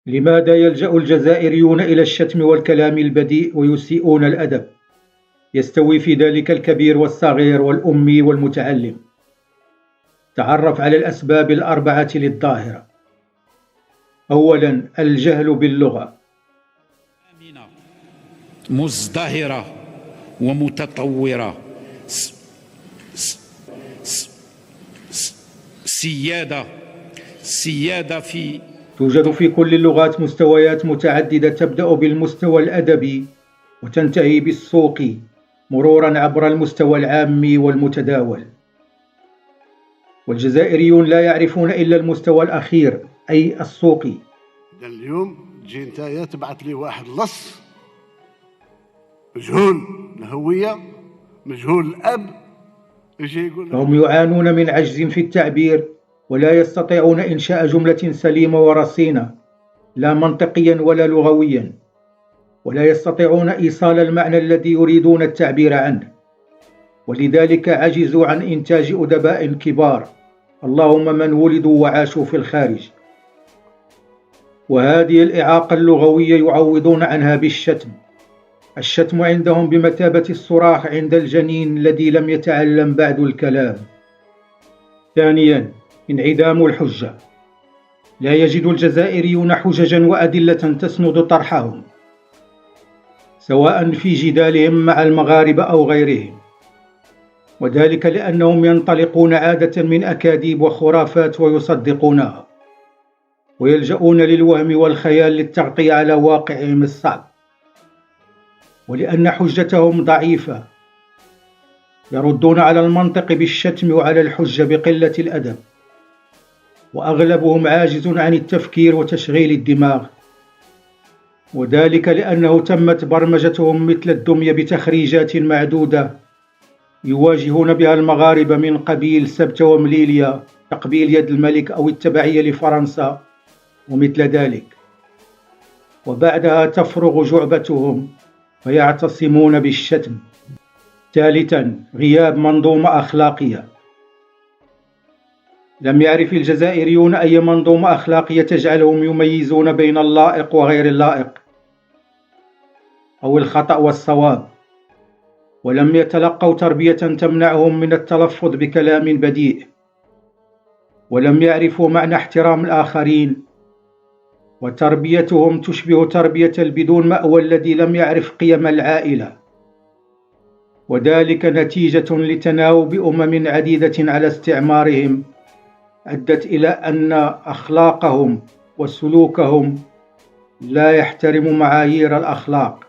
لماذا يلجأ الجزائريون إلى الشتم والكلام البذيء ويسيئون الأدب؟ يستوي في ذلك الكبير والصغير والأمي والمتعلم. تعرف على الأسباب الأربعة للظاهرة. أولاً، الجهل باللغة. مزدهرة ومتطورة، سيادة توجد في كل اللغات مستويات متعددة تبدأ بالمستوى الأدبي وتنتهي بالسوقي، مروراً عبر المستوى العامي والمتداول. والجزائريون لا يعرفون إلا المستوى الأخير، أي السوقي. اليوم تجي نتايا تبعث لي واحد لص مجهول الهوية، مجهول الأب، يجي يقول فهم يعانون من عجز في التعبير ولا يستطيعون إنشاء جملة سليمة ورصينة، لا منطقيا ولا لغويا، ولا يستطيعون إيصال المعنى الذي يريدون التعبير عنه، ولذلك عجزوا عن إنتاج أدباء كبار، اللهم من ولدوا وعاشوا في الخارج. وهذه الإعاقة اللغوية يعوضون عنها بالشتم. الشتم عندهم بمثابة الصراخ عند الجنين الذي لم يتعلم بعد الكلام. ثانياً، انعدام الحجة. لا يجد الجزائريون حججاً وأدلة تسند طرحهم، سواء في جدالهم مع المغاربة أو غيرهم، وذلك لأنهم ينطلقون عادة من أكاذيب وخرافات ويصدقونها، ويلجؤون للوهم والخيال للتغطية على واقعهم الصعب. ولأن حجتهم ضعيفة يردون على المنطق بالشتم وعلى الحجة بقلة الأدب، وأغلبهم عاجز عن التفكير وتشغيل الدماغ، وذلك لأنه تمت برمجتهم مثل الدمية بتخريجات معدودة يواجهون بها المغاربة من قبيل سبت ومليليا، تقبيل يد الملك أو التبعية لفرنسا ومثل ذلك، وبعدها تفرغ جعبتهم فيعتصمون بالشتم. ثالثاً، غياب منظومة أخلاقية. لم يعرف الجزائريون أي منظومة أخلاقية تجعلهم يميزون بين اللائق وغير اللائق، أو الخطأ والصواب، ولم يتلقوا تربية تمنعهم من التلفظ بكلام بذيء، ولم يعرفوا معنى احترام الآخرين، وتربيتهم تشبه تربية البدون مأوى الذي لم يعرف قيم العائلة، وذلك نتيجة لتناوب أمم عديدة على استعمارهم أدت إلى أن أخلاقهم وسلوكهم لا يحترم معايير الأخلاق.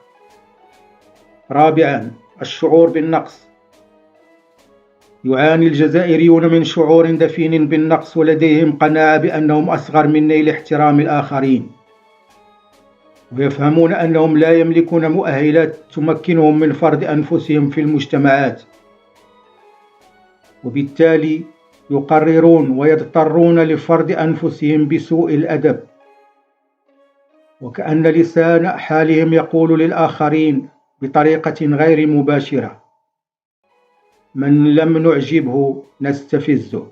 رابعاً، الشعور بالنقص. يعاني الجزائريون من شعور دفين بالنقص، ولديهم قناعة بأنهم أصغر من نيل احترام الآخرين، ويفهمون أنهم لا يملكون مؤهلات تمكنهم من فرض أنفسهم في المجتمعات، وبالتالي يقررون ويضطرون لفرض أنفسهم بسوء الأدب، وكأن لسان حالهم يقول للآخرين بطريقة غير مباشرة: من لم نعجبه نستفزه.